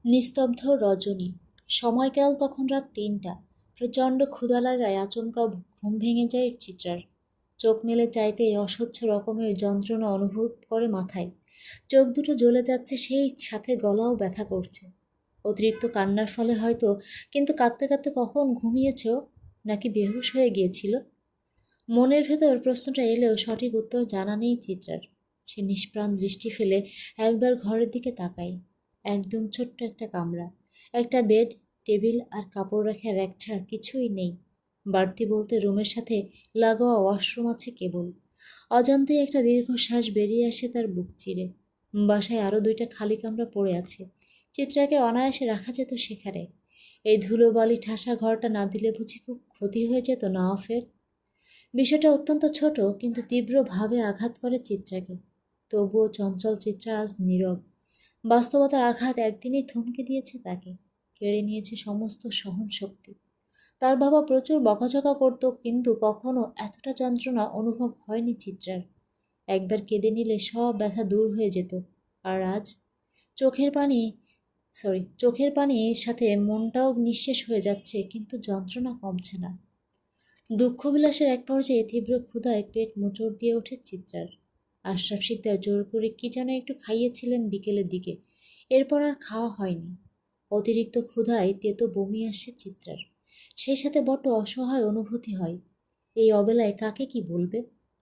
নিস্তব্ধ রজনী। সময়কাল তখন রাত ৩টা। প্রচণ্ড ক্ষুধা লাগায় আচমকা ঘুম ভেঙে যায় চিত্রার। চোখ মেলে চাইতেই অসহ্য রকমের যন্ত্রণা অনুভব করে মাথায়। চোখ দুটো জ্বলে যাচ্ছে, সেই সাথে গলাও ব্যথা করছে। অতিরিক্ত কান্নার ফলে হয়তো, কিন্তু কাঁদতে কাঁদতে কখন ঘুমিয়েছ, নাকি বেহুশ হয়ে গিয়েছিল? মনের ভেতর প্রশ্নটা এলেও সঠিক উত্তর জানা নেই চিত্রার। সে নিষ্প্রাণ দৃষ্টি ফেলে একবার ঘরের দিকে তাকায়। একদম ছোট্ট একটা কামরা, একটা বেড, টেবিল আর কাপড় রাখার র্যাক ছাড়া কিছুই নেই। বাড়তি বলতে রুমের সাথে লাগোয়া ওয়াশরুম আছে কেবল। অজান্তেই একটা দীর্ঘশ্বাস বেরিয়ে আসে তার বুক চিরে। বাসায় আরও 2টা খালি কামরা পড়ে আছে। চিত্রাকে অনায়াসে রাখা যেত সেখানে। এই ধুলোবালি ঠাসা ঘরটা না দিলে বুঝি খুব ক্ষতি হয়ে যেত নওয়াফের। বিষয়টা অত্যন্ত ছোট, কিন্তু তীব্রভাবে আঘাত করে চিত্রাকে। তবুও চঞ্চল চিত্রা আজ নীরব। বাস্তবতার আঘাত একদিনেই থমকে দিয়েছে তাকে, কেড়ে নিয়েছে সমস্ত সহনশক্তি। তার বাবা প্রচুর বকাঝকা করত, কিন্তু কখনো এতটা যন্ত্রণা অনুভব হয়নি চিত্রার। একবার কেঁদে নিলে সব ব্যথা দূর হয়ে যেত। আর আজ চোখের পানি চোখের পানির সাথে মনটাও নিঃশেষ হয়ে যাচ্ছে, কিন্তু যন্ত্রণা কমছে না। দুঃখবিলাসের এক পর্যায়ে তীব্র ক্ষুধায় পেট মোচড় দিয়ে ওঠে চিত্রার। আশরাফ শিকদার জোর করে কি যেন একটু খাইয়েছিলেন বিকেলের দিকে, এরপর আর খাওয়া হয়নি। অতিরিক্ত ক্ষুধায় তেতো বমি আসে চিত্রার। সেই সাথে বড্ড অসহায় অনুভূতি হয়। এই অবেলায় কাকে কি বলবে?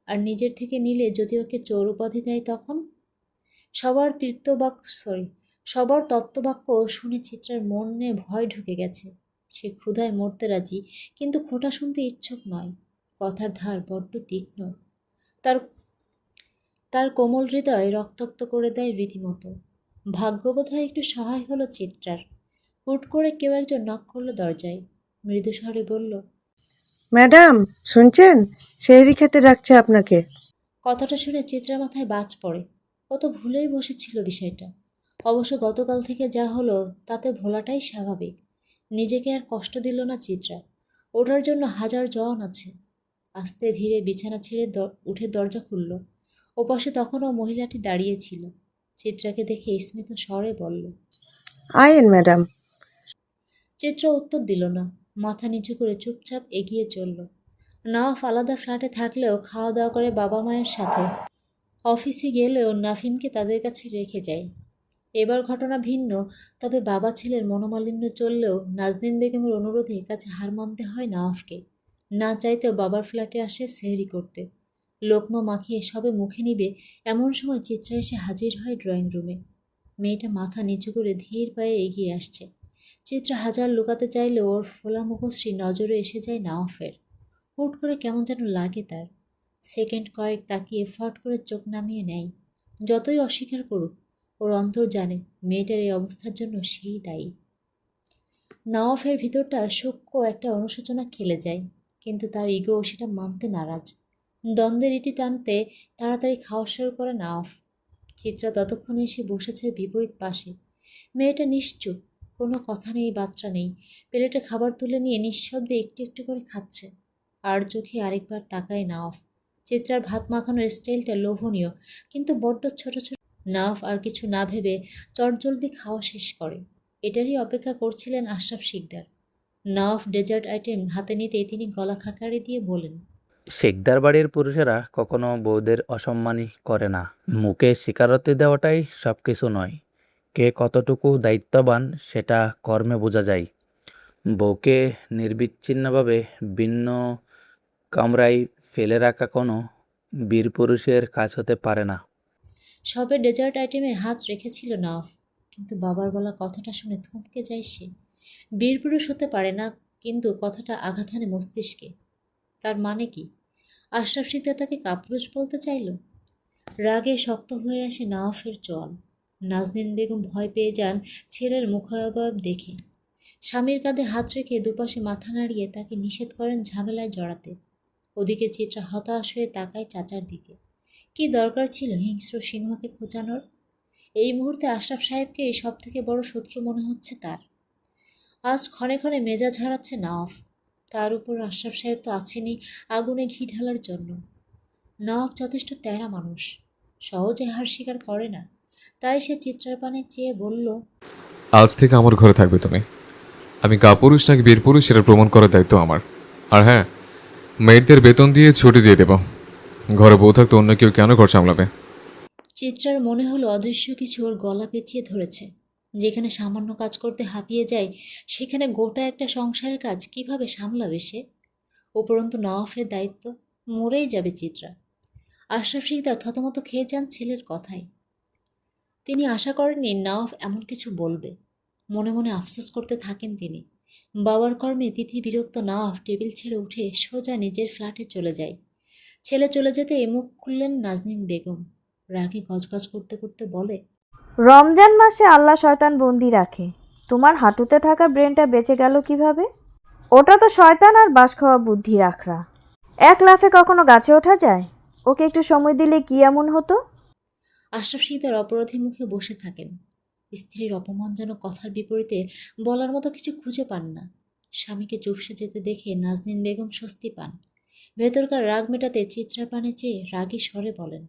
আর নিজের থেকে নিলে যদি ওকে চোর উপাধি দেয় তখন? সবার তীর্থবাক্য সরি সবার তত্ত্ববাক্য শুনে চিত্রার মনে ভয় ঢুকে গেছে। সে ক্ষুধায় মরতে রাজি, কিন্তু খোঁটা শুনতে ইচ্ছুক নয়। কথার ধার বড্ড তীক্ষ্ণ। তার তার কোমল হৃদয় রক্তাক্ত করে দেয় রীতিমতো। ভাগ্যবোধহয় একটু সহায় হলো চিত্রার। হুট করে কেউ একজন নক করলো দরজায়। মৃদু স্বরে বলল, ম্যাডাম, শুনছেন? সেহরি খেতে ডাকছে আপনাকে। কথাটা শুনে চিত্রার মাথায় বাজ পড়ে। ও তো ভুলেই বসেছিল বিষয়টা। অবশ্য গতকাল থেকে যা হলো তাতে ভোলাটাই স্বাভাবিক। নিজেকে আর কষ্ট দিল না চিত্রা। ওঠার জন্য হাজার জন আছে। আস্তে ধীরে বিছানা ছেড়ে উঠে দরজা খুলল। ওপাশে তখনও মহিলাটি দাঁড়িয়েছিল। চিত্রাকে দেখে স্মিত স্বরে বলল। আয়েন ম্যাডাম। চিত্রা উত্তর দিল না। মাথা নিচু করে চুপচাপ এগিয়ে চলল। নওয়াফ আলাদা ফ্ল্যাটে থাকলেও খাওয়া দাওয়া করে বাবা মায়ের সাথে। অফিসে গেলেও নাফিমকে তাদের কাছে রেখে যায়। এবার ঘটনা ভিন্ন। তবে বাবা ছেলের মনোমালিন্য চললেও নাজনীন বেগমের অনুরোধে কাছে হার মানতে হয় নওয়াফকে। না চাইতেও বাবার ফ্ল্যাটে আসে সেহরি করতে। লোকমা মাখিয়ে সবে মুখে নিবে, এমন সময় চিত্রা এসে হাজির হয় ড্রয়িং রুমে। মেয়েটা মাথা নিচু করে ধীর পায়ে এগিয়ে আসছে। চিত্রা হাজার লুকাতে চাইলেও ওর ফোলা মুখশ্রী নজরে এসে যায় নওয়াফের। হুট করে কেমন যেন লাগে তার। সেকেন্ড কয়েক তাকিয়ে ফট করে চোখ নামিয়ে নেয়। যতই অস্বীকার করুক, ওর অন্তর জানে মেয়েটার এই অবস্থার জন্য সেই দায়ী। নওয়াফের ভিতরটা সূক্ষ্ম একটা অনুশোচনা খেলে যায়, কিন্তু তার ইগো সেটা মানতে নারাজ। দ্বন্দ্বের ইতি টানতে তাড়াতাড়ি খাওয়া শুরু করে নওয়াফ। চিত্রা ততক্ষণে এসে বসেছে বিপরীত পাশে। মেয়েটা নিশ্চুপ, কোনো কথা নেই, বার্তা নেই। প্লেটে খাবার তুলে নিয়ে নিঃশব্দে একটু একটু করে খাচ্ছে। আর চোখে আরেকবার তাকায় নওয়াফ। চিত্রার ভাত মাখানোর স্টাইলটা লোভনীয়, কিন্তু বড্ড ছোট ছোট। নওয়াফ আর কিছু না ভেবে চটজলদি খাওয়া শেষ করে। এটারই অপেক্ষা করছিলেন Ashraf Shikder. Nawaf dessert item হাতে নিতেই তিনি গলা খাকারি দিয়ে বলেন, শিকদার বাড়ির পুরুষেরা কখনো বউদের অসম্মানই করে না। মুখে স্বীকারোক্তি দেওয়াটাই সব কিছু নয়। কে কতটুকু দায়িত্ববান সেটা কর্মে বোঝা যায়। বউকে নির্বিচ্ছিন্নভাবে ভিন্ন কামরায় ফেলে রাখা কোনো বীরপুরুষের কাজ হতে পারে না। সবে ডেজার্ট আইটেমে হাত রেখেছিল নওয়াফ, কিন্তু বাবার বলা কথাটা শুনে থমকে যায় সে। বীরপুরুষ হতে পারে না, কিন্তু কথাটা আঘাত হানে মস্তিষ্কে। তার মানে কি? আশরাফ শিকদার তাকে কাপুরুষ বলতে চাইল? রাগে শক্ত হয়ে আসে নওয়াফের চোয়াল। নাজনীন বেগম ভয় পেয়ে যান ছেলের মুখাবয়ব দেখে। স্বামীর কাঁধে হাত রেখে দুপাশে মাথা নাড়িয়ে তাকে নিষেধ করেন ঝামেলায় জড়াতে। ওদিকে চিত্রা হতাশ হয়ে তাকায় চাচার দিকে। কি দরকার ছিল হিংস্র সিংহকে খোঁচানোর? এই মুহূর্তে আশরাফ সাহেবকে সব থেকে বড় শত্রু মনে হচ্ছে তার। আজ ক্ষণে ক্ষণে মেজাজ হারাচ্ছে নওয়াফ। তার উপর আশরাফ সাহেব তো আছেনই আগুনে ঘি ঢালার জন্য। নওয়াব যথেষ্ট তেড়া মানুষ। সহজে হার স্বীকার করে না। তাই সে চিত্রার পানে চেয়ে বলল, আজ থেকে আমার ঘরে থাকবে তুমি। আমি কাপুরুষ নাকি বীরপুরুষ সেটা প্রমাণ করার দায়িত্ব আমার। আর হ্যাঁ, মেয়েদের বেতন দিয়ে ছুটি দিয়ে দেব। ঘরে বউ থাকতে অন্য কেউ কেন ঘর সামলাবে? চিত্রার মনে হলো অদৃশ্য কিছু ওর গলা পেঁচিয়ে ধরেছে। যেখানে সামান্য কাজ করতে হাঁপিয়ে যায়, সেখানে গোটা একটা সংসারের কাজ কিভাবে সামলাবে সে? উপরন্তু নওয়াফের দায়িত্ব, মরেই যাবে চিত্রা। আশরাফ শিকদার থতমত খেয়ে যান ছেলের কথায়। তিনি আশা করেননি নওয়াফ এমন কিছু বলবে। মনে মনে আফসোস করতে থাকেন তিনি। বাবার কর্মে তিথি বিরক্ত নওয়াফ টেবিল ছেড়ে উঠে সোজা নিজের ফ্ল্যাটে চলে যায়। ছেলে চলে যেতে মুখ খুললেন নাজনীন বেগম। রাগে গজগজ করতে করতে বলে, রমজান মাসে আল্লাহ শয়তান বন্দি রাখে, তোমার হাঁটুতে থাকা ব্রেনটা বেঁচে গেল কিভাবে? ওটা তো শয়তান আর বাস খাওয়া বুদ্ধি রাখরা। এক লাফে কখনো গাছে ওঠা যায়? ওকে একটু সময় দিলে কি এমন হতো? আশরাফ শিকদার অপরাধী মুখে বসে থাকেন। স্ত্রীর অপমানজনক কথার বিপরীতে বলার মতো কিছু খুঁজে পান না। স্বামীকে চুপসে যেতে দেখে নাজনীন বেগম স্বস্তি পান। ভেতরকার রাগ মেটাতে চিত্রার পানে চেয়ে রাগী স্বরে বলেন,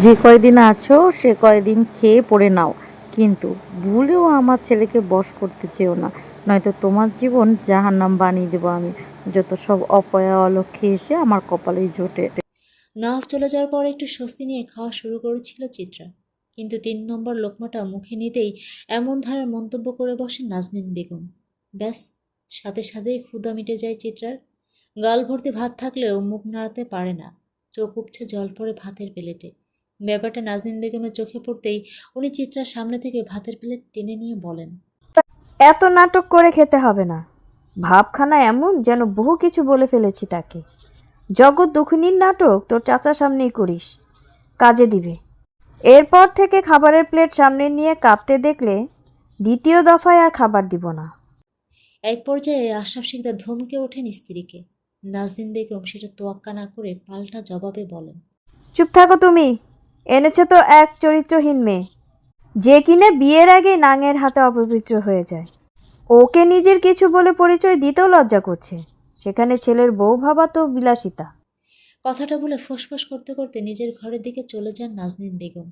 যে কয়দিন আছো সে কয়দিন খেয়ে পড়ে নাও, কিন্তু ভুলেও আমার ছেলেকে বশ করতে চেও না, নয়তো তোমার জীবন জাহান্নাম বানিয়ে দেবো আমি। যত সব অপয়া অলক্ষ্যে এসে আমার কপালেই জোটে। নওয়াফ চলে যাওয়ার পর একটু স্বস্তি নিয়ে খাওয়া শুরু করেছিল চিত্রা, কিন্তু 3 নম্বর লোকমাটা মুখে নিতেই এমন ধারার মন্তব্য করে বসেন নাজনীন বেগম। ব্যাস, সাথে সাথেই ক্ষুধা মিটে যায় চিত্রার। গাল ভর্তি ভাত থাকলেও মুখ নাড়াতে পারে না। চোখ উপছে জল পড়ে ভাতের প্লেটে। ব্যাপারটা নাজনীন বেগমের চোখে পড়তেই উনি চিত্রার সামনে থেকে ভাতের প্লেট টেনে নিয়ে বলেন, এত নাটক করে খেতে হবে না। ভাবখানা এমন যেন বহু কিছু বলে ফেলেছি তাকে। জগৎ দুঃখিনীর নাটক তোর চাচার সামনেই করিস, কাজে দিবে। এরপর থেকে খাবারের প্লেট সামনে নিয়ে কাঁদতে দেখলে দ্বিতীয় দফায় আর খাবার দিব না। এক পর্যায়ে আশরাফ শিকদার ধমকে ওঠেন স্ত্রীকে। নাজনীন বেগম সেটা তোয়াক্কা না করে পাল্টা জবাবে বলেন, চুপ থাকো তুমি। এনেছো তো এক চরিত্রহীন মেয়ে, যে কিনা বিয়ের আগে নাঙের হাতে অপবিত্র হয়ে যায়। ওকে নিজের কিছু বলে পরিচয় দিতেও লজ্জা করছে, সেখানে ছেলের বউ ভাবা তো বিলাসিতা। কথাটা বলে ফোঁসফোঁস করতে করতে নিজের ঘরের দিকে চলে যান নাজনীন বেগম।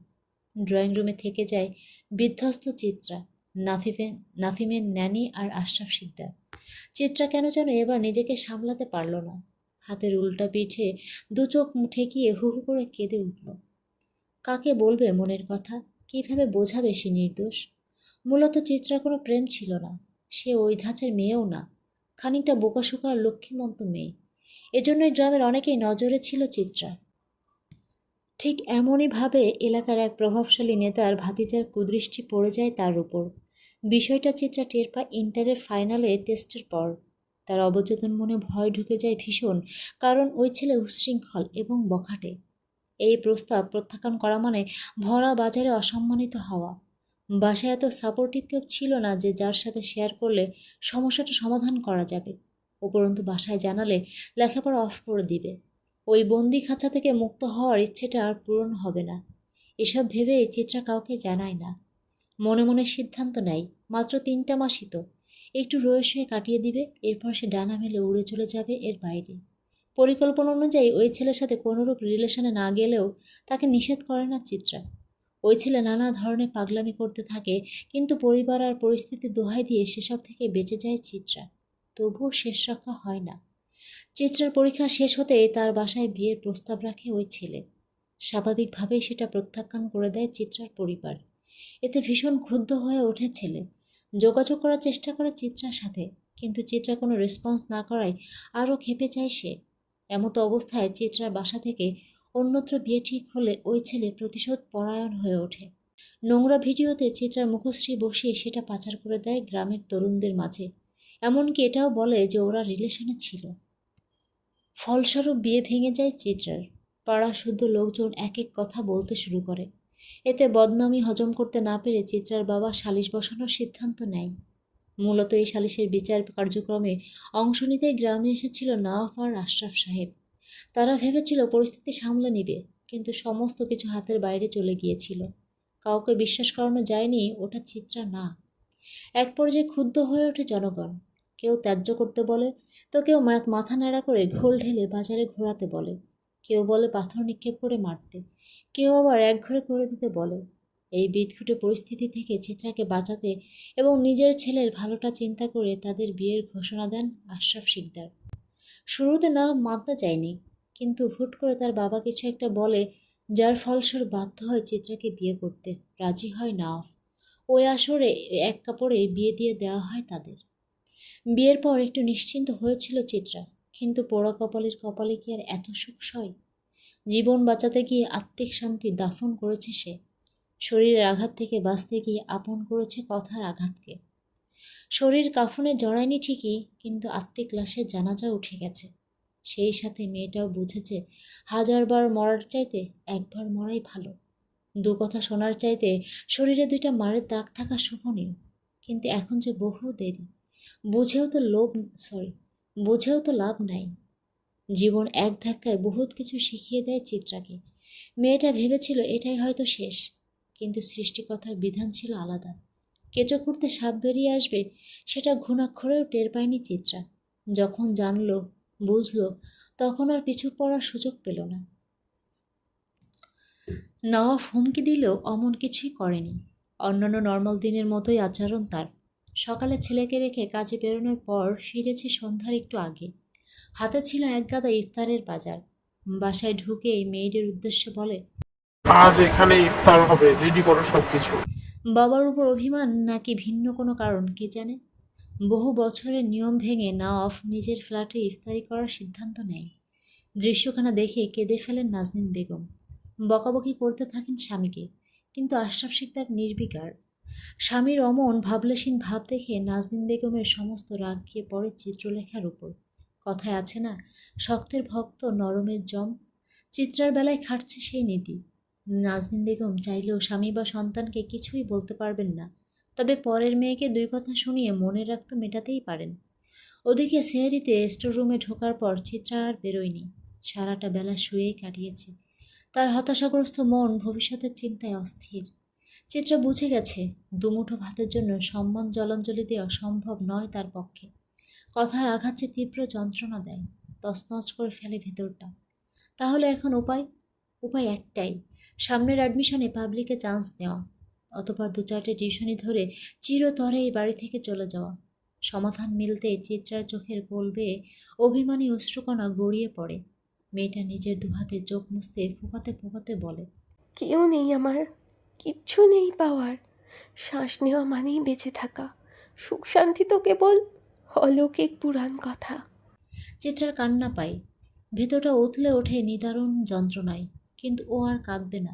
ড্রয়িং রুমে থেকে যায় বিধ্বস্ত চিত্রা, নাফিমের ন্যানি আর আশরাফ শিকদার। চিত্রা কেন যেন এবার নিজেকে সামলাতে পারল না। হাতের উল্টা পিঠে দু চোখ ঠেকিয়ে হু হু করে কেঁদে উঠল। কাকে বলবে মনের কথা? কিভাবে বোঝাবে সে নির্দোষ? মূলত চিত্রার কোনো প্রেম ছিল না। সে ওই ধাঁচের মেয়েও না, খানিকটা বোকাশোকা আর লক্ষ্মীমন্ত মেয়ে। এজন্যই গ্রামের অনেকেই নজরে ছিল চিত্রা। ঠিক এমনইভাবে এলাকার এক প্রভাবশালী নেতার ভাতিজার কুদৃষ্টি পড়ে যায় তার উপর। বিষয়টা চিত্রা টের পায় ইন্টারের ফাইনালে টেস্টের পর। তার অবচেতন মনে ভয় ঢুকে যায় ভীষণ, কারণ ওই ছেলে উচ্ছৃঙ্খল এবং বখাটে। এই প্রস্তাব প্রত্যাখ্যান করা মানে ভরা বাজারে অসম্মানিত হওয়া। বাসায় এত সাপোর্টিভ কেউ ছিল না যে যার সাথে শেয়ার করলে সমস্যাটা সমাধান করা যাবে। উপরন্তু বাসায় জানালে লেখাপড়া অফ করে দিবে। ওই বন্দি খাঁচা থেকে মুক্ত হওয়ার ইচ্ছেটা আর পূরণ হবে না। এসব ভেবে চিত্রা কাউকে জানায় না। মনে মনে সিদ্ধান্ত নেয়, মাত্র 3টা মাসই তো, একটু রয়ে শুয়ে কাটিয়ে দিবে, এরপর সে ডানা মেলে উড়ে চলে যাবে এর বাইরে। পরিকল্পনা অনুযায়ী ওই ছেলের সাথে কোনোরূপ রিলেশনে না গেলেও তাকে নিষেধ করে না চিত্রা। ওই ছেলে নানা ধরনের পাগলামি করতে থাকে, কিন্তু পরিবার আর পরিস্থিতি দোহাই দিয়ে সেসব থেকে বেঁচে যায় চিত্রা। তবুও শেষ রক্ষা হয় না। চিত্রার পরীক্ষা শেষ হতেই তার বাসায় বিয়ের প্রস্তাব রাখে ওই ছেলে। স্বাভাবিকভাবেই সেটা প্রত্যাখ্যান করে দেয় চিত্রার পরিবার। এতে ভীষণ ক্ষুব্ধ হয়ে ওঠে ছেলে। যোগাযোগ করার চেষ্টা করে চিত্রার সাথে, কিন্তু চিত্রা কোনো রেসপন্স না করায় আরও ক্ষেপে যায় সে। এমতো অবস্থায় চিত্রার বাসা থেকে অন্যত্র বিয়ে ঠিক হলে ওই ছেলে প্রতিশোধ পরায়ণ হয়ে ওঠে। নোংরা ভিডিওতে চিত্রার মুখশ্রী বসিয়ে সেটা পাচার করে দেয় গ্রামের তরুণদের মাঝে। এমনকি এটাও বলে যে ওরা রিলেশনে ছিল। ফলস্বরূপ বিয়ে ভেঙে যায় চিত্রার। পাড়া শুদ্ধ লোকজন এক এক কথা বলতে শুরু করে। এতে বদনামি হজম করতে না পেরে চিত্রার বাবা সালিশ বসানোর সিদ্ধান্ত নেয়। মূলত এই সালিশের বিচার কার্যক্রমে অংশ নিতেই গ্রামে এসেছিল নওয়াফ আর আশরাফ সাহেব। তারা ভেবেছিল পরিস্থিতি সামলে নিবে, কিন্তু সমস্ত কিছু হাতের বাইরে চলে গিয়েছিল। কাউকে বিশ্বাস করানো যায়নি ওটা চিত্রা না। এক পর্যায়ে ক্ষুব্ধ হয়ে ওঠে জনগণ। কেউ ত্যায্য করতে বলে, তো কেউ মাথা ন্যাড়া করে ঘোল ঢেলে বাজারে ঘোরাতে বলে। কেউ বলে পাথর নিক্ষেপ করে মারতে, কেউ আবার একঘরে করে দিতে বলে। এই বিদঘুটে পরিস্থিতি থেকে চিত্রাকে বাঁচাতে এবং নিজের ছেলের ভালোটা চিন্তা করে তাদের বিয়ের ঘোষণা দেন আশরাফ শিকদার। শুরুতে না মানতে চায়নি, কিন্তু হুট করে তার বাবা কিছু একটা বলে, যার ফলস্বরূপ বাধ্য হয় চিত্রাকে বিয়ে করতে। রাজি হয় নাওফ। ওই আসরে এক কাপড়ে বিয়ে দিয়ে দেওয়া হয় তাদের। বিয়ের পর একটু নিশ্চিন্ত হয়েছিল চিত্রা, কিন্তু পোড়া কপালের কপালে কি আর এত সুখ সয়? জীবন বাঁচাতে গিয়ে আত্মিক শান্তি দাফন করেছে সে। শরীরের আঘাত থেকে বাঁচতে গিয়ে আপন করেছে কথার আঘাতকে। শরীর কাফনে জড়ায়নি ঠিকই, কিন্তু আত্মিক লাশে জানাজা উঠে গেছে। সেই সাথে মেয়েটাও বুঝেছে, 1000বার মরার চাইতে একবার মরাই ভালো। দু কথা শোনার চাইতে শরীরে 2টা মারের দাগ থাকা শোভনীয়। কিন্তু এখন যে বহু দেরি। বুঝেও তো বুঝেও তো লাভ নাই। জীবন এক ধাক্কায় বহুত কিছু শিখিয়ে দেয় চিত্রাকে। মেয়েটা ভেবেছিল এটাই হয়তো শেষ, কিন্তু সৃষ্টিকর্তার বিধান ছিল আলাদা। কেঁচো খুঁড়তে সাপ বেরিয়ে আসবে, সেটা ঘুণাক্ষরেও টের পায়নি চিত্রা। যখন জানলো, বুঝলো, তখন আর পিছু পড়ার সুযোগ পেল না। নওয়াফ হুমকি দিলেও অমন কিছুই করেনি। অন্যান্য নর্মাল দিনের মতোই আচরণ তার। সকালে ছেলেকে রেখে কাজে বেরোনোর পর ফিরেছে সন্ধ্যার একটু আগে। হাতে ছিল এক গাদা ইফতারের বাজার। বাসায় ঢুকেই মেয়েদের উদ্দেশ্যে বলে, আজ এখানে ইফতার হবে, রেডি করো সবকিছু। বাবার উপর অভিমান নাকি ভিন্ন কোনো কারণ কে জানে। বহু বছরের নিয়ম ভেঙে নওয়াফ নিজের ফ্ল্যাটে ইফতারি করার সিদ্ধান্ত নেয়। দৃশ্যখানা দেখে কেঁদে ফেলেন নাজনীন বেগম। বকাবকি করতে থাকেন স্বামীকে, কিন্তু আশরাফ শিকদার নির্বিকার। স্বামীর অমন ভাবলেশীন ভাব দেখে নাজনীন বেগমের সমস্ত রাগ গিয়ে পড়ে চিত্রলেখার উপর। কথায় আছে না, শক্তের ভক্ত নরমের জম। চিত্রার বেলায় খাটছে সেই নীতি। নাজনীন বেগম চাইলেও স্বামী বা সন্তানকে কিছুই বলতে পারবেন না, তবে পরের মেয়েকে 2 কথা শুনিয়ে মনের রাগ তো মেটাতেই পারেন। ওদিকে সেহরিতে স্টোররুমে ঢোকার পর চিত্রা আর বেরোয়নি। সারাটা বেলা শুয়েই কাটিয়েছে। তার হতাশাগ্রস্ত মন ভবিষ্যতের চিন্তায় অস্থির। চিত্রা বুঝে গেছে, দুমুঠো ভাতের জন্য সম্মান জলাঞ্জলি দেওয়া সম্ভব নয় তার পক্ষে। কথার আঘাত যে তীব্র যন্ত্রণা দেয়, তছনছ করে ফেলে ভেতরটা। তাহলে এখন উপায় একটাই, সামনের অ্যাডমিশনে পাবলিকে চান্স নেওয়া, অতঃপর 2-4টে টিউশনি ধরে চিরতরে এই বাড়ি থেকে চলে যাওয়া। সমাধান মিলতেই চিত্রার চোখের কোল বেয়ে অভিমানী অশ্রুকণা গড়িয়ে পড়ে। মেয়েটা নিজের দুহাতে চোখ মুছতে ফোঁপাতে ফোঁপাতে বলে, কেউ নেই আমার, কিচ্ছু নেই পাওয়ার। শ্বাস নেওয়া মানেই বেঁচে থাকা, সুখ শান্তি তো কেবল অলৌকিক পুরাণ কথা। চিত্রার কান্না পায়। ভেতরটা উথলে ওঠে নিদারুণ যন্ত্রণায়, কিন্তু ও আর কাঁদবে না।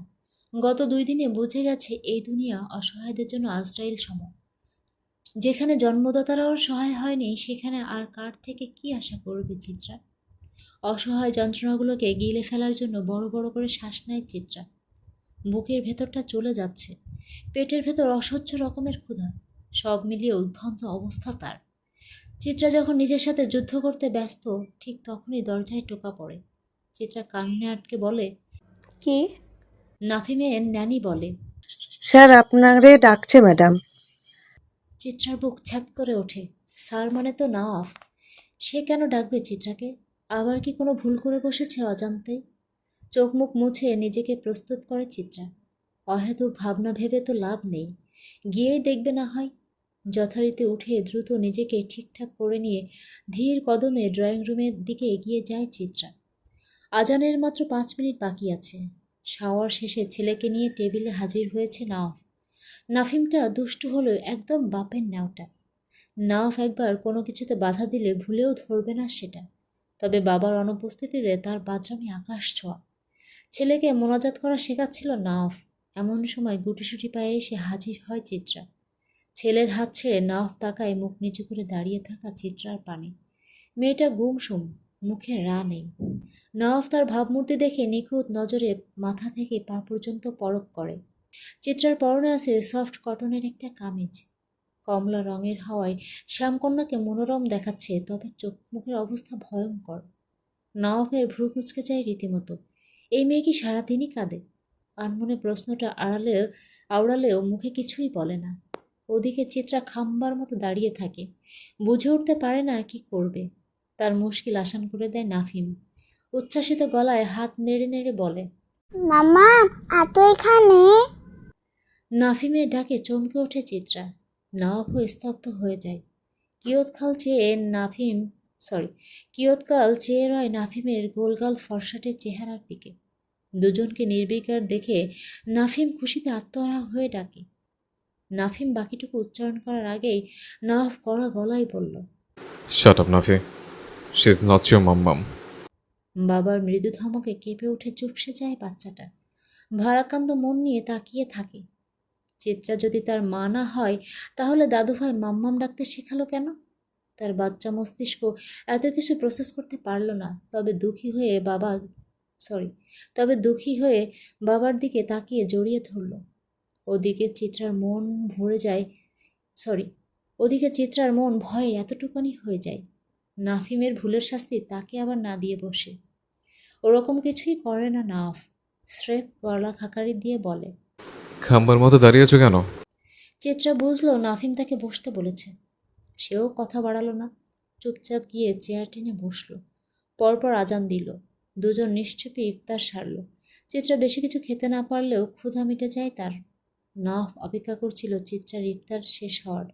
গত 2 দিনে বুঝে গেছে এই দুনিয়া অসহায়দের জন্য আজরাইল সম। যেখানে জন্মদাতারাও সহায় হয়নি, সেখানে আর কার থেকে কি আশা করবে চিত্রা? অসহায় যন্ত্রণাগুলোকে গিলে ফেলার জন্য বড় বড় করে শ্বাস নেয় চিত্রা। বুকের ভেতরটা চলে যাচ্ছে, পেটের ভেতর অসহ্য রকমের ক্ষুধা। সব মিলিয়ে উদ্ভ্রান্ত অবস্থা তার। চিত্রা যখন নিজের সাথে যুদ্ধ করতে ব্যস্ত, ঠিক তখনই দরজায় টোকা পড়ে। চিত্রা কান্নে আটকে বলে, কে? নাফিমের ন্যানি বলে। স্যার আপনারে ডাকছে ম্যাডাম। চিত্রার বুক ছ্যাপ করে ওঠে। স্যার মানে তো নওয়াফ। সে কেন ডাকবে চিত্রাকে? আবার কি কোনো ভুল করে বসেছে অজান্তেই? চোখ মুখ মুছে নিজেকে প্রস্তুত করে চিত্রা। অহেতুক ভাবনা ভেবে তো লাভ নেই, গিয়েই দেখবে না হয়। যথারীতি উঠে দ্রুত নিজেকে ঠিকঠাক করে নিয়ে ধীর কদমে ড্রয়িং রুমের দিকে এগিয়ে যায় চিত্রা। আজানের মাত্র 5 মিনিট বাকি আছে। শাওয়ার শেষে ছেলেকে নিয়ে টেবিলে হাজির হয়েছে নওয়াফ। নাফিমটা দুষ্টু হলেও একদম বাপের ন্যাওটা। নওয়াফ একবার কোনো কিছুতে বাধা দিলে ভুলেও ধরবে না সেটা। তবে বাবার অনুপস্থিতিতে তার বাদরামি আকাশ ছোঁয়া। ছেলেকে মোনাজাত করা শেখাচ্ছিল নওয়াফ। এমন সময় গুটিসুটি পায়ে এসে হাজির হয় চিত্রা। ছেলের হাত ছেড়ে নওয়াফ তাকায় মুখ নিচু করে দাঁড়িয়ে থাকা চিত্রার পানে। মেয়েটা গুমসুম, মুখে রা নেই। নওয়াফ তার ভাবমূর্তি দেখে নিখুঁত নজরে মাথা থেকে পা পর্যন্ত পরখ করে। চিত্রার পরনে আছে সফট কটনের একটা কামিজ। কমলা রঙের হাওয়ায় শ্যামকন্যাকে মনোরম দেখাচ্ছে, তবে চোখ মুখের অবস্থা ভয়ঙ্কর। নওয়াফের ভ্রু কুঁচকে যায় রীতিমতো। এই মেয়ে কি সারাদিনই কাঁদে? আনমনে প্রশ্নটা আওড়ালেও মুখে কিছুই বলে না। ওদিকে চিত্রা খাম্বার মতো দাঁড়িয়ে থাকে, বুঝে উঠতে পারে না কি করবে। তার মুশকিল আসান করে দেয় নাফিম। উচ্ছ্বাসিত গলায় হাত নেড়ে নেড়ে বলে, মামা এত এখানে। নাফিমের ডাকে চমকে ওঠে চিত্রা। নওয়াব স্তব্ধ হয়ে যায়। কিয়ৎকাল চেয়ে নাফিম সরি কিয়ৎকাল চেয়ে রয় নাফিমের গোলগাল ফরসাটের চেহারার দিকে। দুজনকে নির্বিকার দেখে নাফিম খুশিতে আত্মহারা হয়ে ডাকে। নাফিম বাকিটুকু উচ্চারণ করার আগেই নওয়াব কড়া গলায় বলল, shut up Nafi, she is not your মাম্মাম। বাবার মৃদু ধমকে কেঁপে উঠে চুপসে যায় বাচ্চাটা। ভারাক্রান্ত মন নিয়ে তাকিয়ে থাকে। চিত্রা যদি তার মা না হয় তাহলে দাদুভাই মাম্মাম ডাকতে শেখালো কেন? তার বাচ্চা মস্তিষ্ক এত কিছু প্রসেস করতে পারল না। তবে দুঃখী হয়ে বাবার দিকে তাকিয়ে জড়িয়ে ধরল। ওদিকে চিত্রার মন ভরে যায় ওদিকে চিত্রার মন ভয়ে এতটুকুনি হয়ে যায়। নাফিমের ভুলের শাস্তি তাকে আবার না দিয়ে বসে। ওরকম কিছুই করে না নাফ। স্রেফ গলা খাকারি দিয়ে বলে। খাম্বার মতো দাঁড়িয়ে আছো কেন? চিত্রা বুঝলো নাফিম তাকে বসতে বলেছে। সেও কথা বাড়ালো না, চুপচাপ গিয়ে চেয়ার টেনে বসলো। পরপর আজান দিল। দুজন নিশ্চুপে ইফতার সারল। চিত্রা বেশি কিছু খেতে না পারলেও ক্ষুধা মিটে যায় তার। নাফ অপেক্ষা করছিল চিত্রার ইফতার শেষ হওয়ার।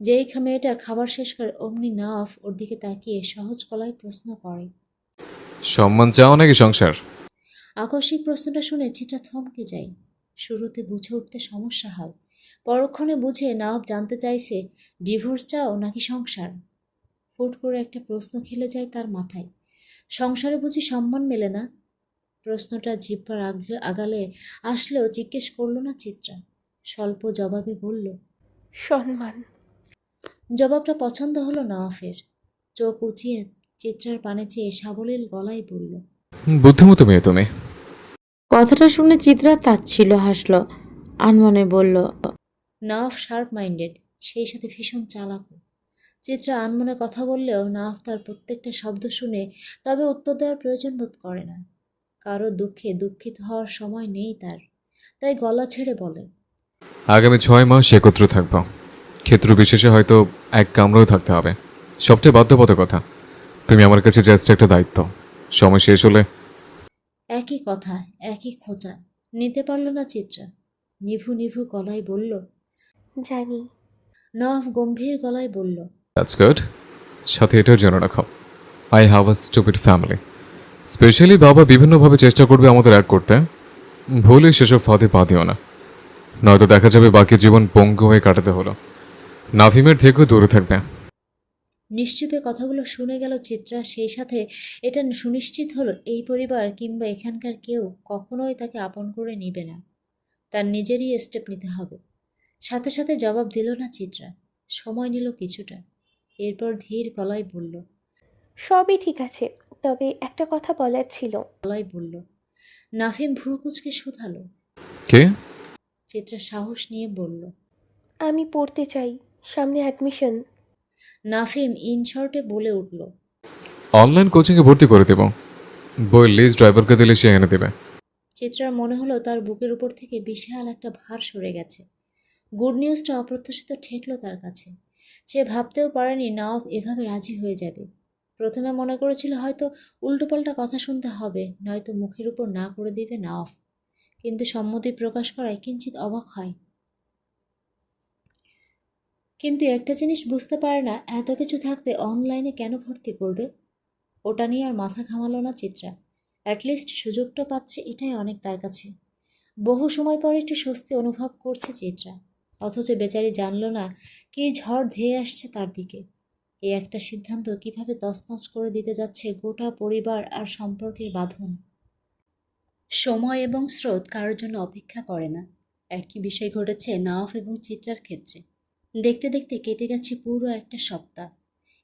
যেই মেয়েটা খাবার শেষ করে অমনি নাফ ওর দিকে তাকিয়ে সহজ গলায় প্রশ্ন করে। সম্মান চাও নাকি সংসার? আকস্মিক প্রশ্নটা শুনে চিত্রা থমকে যায়। শুরুতে বুঝে উঠতে সমস্যা হয়, পরক্ষণে বুঝে নাফ জানতে চাইছে ডিভোর্স চাও নাকি সংসার। হুট করে একটা প্রশ্ন খেলে যায় তার মাথায়। সংসারে বুঝি সম্মান মেলে না? প্রশ্নটা জিহ্বার আগালে আসলেও জিজ্ঞেস করল না চিত্রা। স্বল্প জবাবে বলল, সম্মান। জবাবটা পছন্দ হলো নওয়াফের। চোখ উঁচিয়ে চিত্রার পানে চেয়ে সাবলীল গলায় বলল, বুদ্ধিমতো মেয়ে তুমি। কথাটা শুনে চিত্রা তাচ্ছিল হাসল, আনমনে বলল, নওয়াফ শার্প মাইন্ডেড, সেই সাথে ভীষণ চালাকও। চিত্রা আনমনে কথা বললেও নওয়াফ তার প্রত্যেকটা শব্দ শুনে, তবে উত্তর দেওয়ার প্রয়োজন বোধ করে না। কারো দুঃখে দুঃখিত হওয়ার সময় নেই তার, তাই গলা ছেড়ে বলে, আগামী 6 মাস একত্র থাকবো। ক্ষেত্র বিশেষে হয়তো এক কামরাও থাকতে হবে। সবচেয়ে বাধ্যবাধকতা, তুমি আমার কাছে জাস্ট একটা দায়িত্ব। সময় শেষ হলে একই কথা, একই খোঁচা। নিতে পারল না চিত্রা। নিভু নিভু গলায় বলল, জানি। নওয়াফ গম্ভীর গলায় বলল, দ্যাটস গুড। সাথে এটাও জেনে রাখো, I have a stupid family. Specially বাবা বিভিন্নভাবে চেষ্টা করবে আমাদের এক করতে। ভুলে সেসব ফাঁদে পা দিও না, নয়তো দেখা যাবে বাকি জীবন পঙ্গু হয়ে কাটাতে হলো। নাফিমের থেকেও দূরে থাকবে। নিশ্চুপে কথাগুলো শুনে গেল চিত্রা। সেই সাথে এটা সুনিশ্চিত হলো এই পরিবার কিংবা এখানকার কেউ কখনোই তাকে আপন করে নিবে না। তার নিজেরই স্টেপ নিতে হবে। সাথে সাথে জবাব দিল না চিত্রা, সময় নিল কিছুটা। এরপর ধীর গলায় বলল, সবই ঠিক আছে, তবে একটা কথা বলার ছিল। নাফিম ভ্রু কুঁচকে শুধালো। কে? চিত্রা সাহস নিয়ে বলল, আমি পড়তে চাই, সামনে অ্যাডমিশন। নাফিম ইন শর্টে বলে উঠল, অনলাইন কোচিংয়ে ভর্তি করে দেব। বই লিস্ট ড্রাইভারকে দিলে সে এনে দেবে। চিত্রার মনে হলো তার বুকের উপর থেকে বিশাল একটা ভার সরে গেছে। গুড নিউজটা অপ্রত্যাশিত ঠেকল তার কাছে। সে ভাবতেও পারেনি নওয়াব এভাবে রাজি হয়ে যাবে। প্রথমে মনে করেছিল হয়তো উল্টোপাল্টা কথা শুনতে হবে, নয়তো মুখের উপর না করে দিবে নওয়াব। কিন্তু সম্মতি প্রকাশ করায় কিঞ্চিত অবাক হয়। কিন্তু একটা জিনিস বুঝতে পারে না, এত কিছু থাকতে অনলাইনে কেন ভর্তি করবে। ওটা নিয়ে আর মাথা ঘামালো না চিত্রা। অ্যাটলিস্ট সুযোগটা পাচ্ছে, এটাই অনেক তার কাছে। বহু সময় পর একটু স্বস্তি অনুভব করছে চিত্রা। অথচ বেচারি জানল না কি ঝড় ধেয়ে আসছে তার দিকে। এই একটা সিদ্ধান্ত কিভাবে তছনছ করে দিতে যাচ্ছে গোটা পরিবার আর সম্পর্কের বাঁধন। সময় এবং স্রোত কারোর জন্য অপেক্ষা করে না। একই বিষয় ঘটেছে নওয়াফ এবং চিত্রার ক্ষেত্রে। দেখতে দেখতে কেটে গেছে পুরো একটা সপ্তাহ।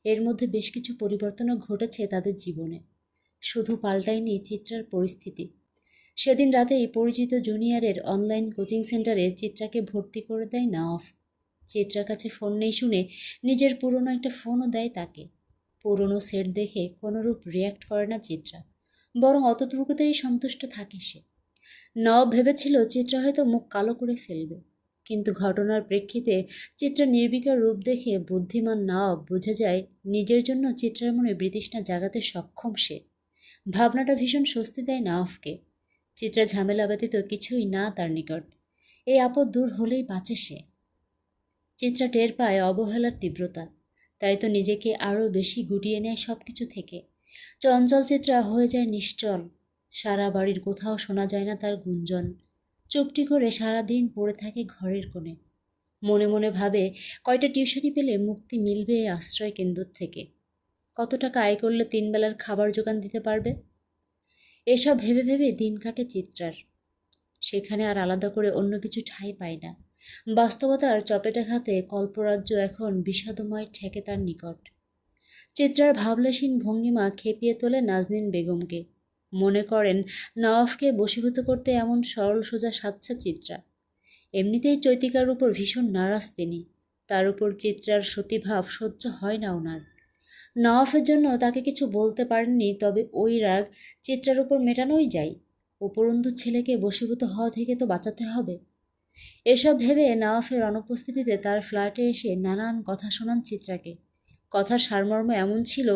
এর মধ্যে বেশ কিছু পরিবর্তনও ঘটেছে তাদের জীবনে। শুধু পাল্টায়নি চিত্রার পরিস্থিতি। সেদিন রাতেই পরিচিত জুনিয়রের অনলাইন কোচিং সেন্টারে চিত্রাকে ভর্তি করে দেয় নওয়াফ। চিত্রার কাছে ফোন নেই শুনে নিজের পুরনো একটা ফোনও দেয় তাকে। পুরনো সেট দেখে কোনোরূপ রিয়্যাক্ট করে না চিত্রা, বরং অতটুকুতেই সন্তুষ্ট থাকে সে। নওয়াফ ভেবেছিল চিত্রা হয়তো মুখ কালো করে ফেলবে, কিন্তু ঘটনার প্রেক্ষিতে চিত্রার নির্বিকার রূপ দেখে বুদ্ধিমান নওয়াফ বুঝে যায় নিজের জন্য চিত্রার মনে বিতৃষ্ণা জাগাতে সক্ষম সে। ভাবনাটা ভীষণ স্বস্তি দেয় নওয়াফকে। চিত্রা ঝামেলা ব্যতীত কিছুই না তার নিকট। এই আপদ দূর হলেই বাঁচে সে। চিত্রা টের পায় অবহেলার তীব্রতা, তাই তো নিজেকে আরও বেশি গুটিয়ে নেয় সব কিছু থেকে। চঞ্চল চিত্রা হয়ে যায় নিশ্চল। সারা বাড়ির কোথাও শোনা যায় না তার গুঞ্জন। চুপটি করে সারাদিন পড়ে থাকে ঘরের কোণে। মনে মনে ভাবে কয়টা টিউশনি পেলে মুক্তি মিলবে এই আশ্রয় কেন্দ্র থেকে। কত টাকা আয় করলে 3 বেলার খাবার জোগান দিতে পারবে। এসব ভেবে ভেবে দিন কাটে চিত্রার। সেখানে আর আলাদা করে অন্য কিছু ঠাঁই পায় না। বাস্তবতার চপেটাঘাতে কল্পরাজ্য এখন বিষাদময় ঠেকে তার নিকট। চিত্রার ভাবলেশীন ভঙ্গিমা খেপিয়ে তোলে নাজনীন বেগমকে। মনে করেন নওয়াফকে বশীভূত করতে এমন সরল সোজা সাচ্ছা চিত্রা। এমনিতেই চৈতিকার উপর ভীষণ নারাজ তিনি। তার উপর চিত্রার সতীভাব সহ্য হয় না ওনার। নওয়াফের জন্য তাকে কিছু বলতে পারেননি, তবে ওই রাগ চিত্রার উপর মেটানোই যায়। উপরন্তু ছেলেকে বশীভূত হওয়া থেকে তো বাঁচাতে হবে। এসব ভেবে নওয়াফের অনুপস্থিতিতে তার ফ্ল্যাটে এসে নানান কথা শোনান চিত্রাকে। কথার সারমর্ম এমন ছিল,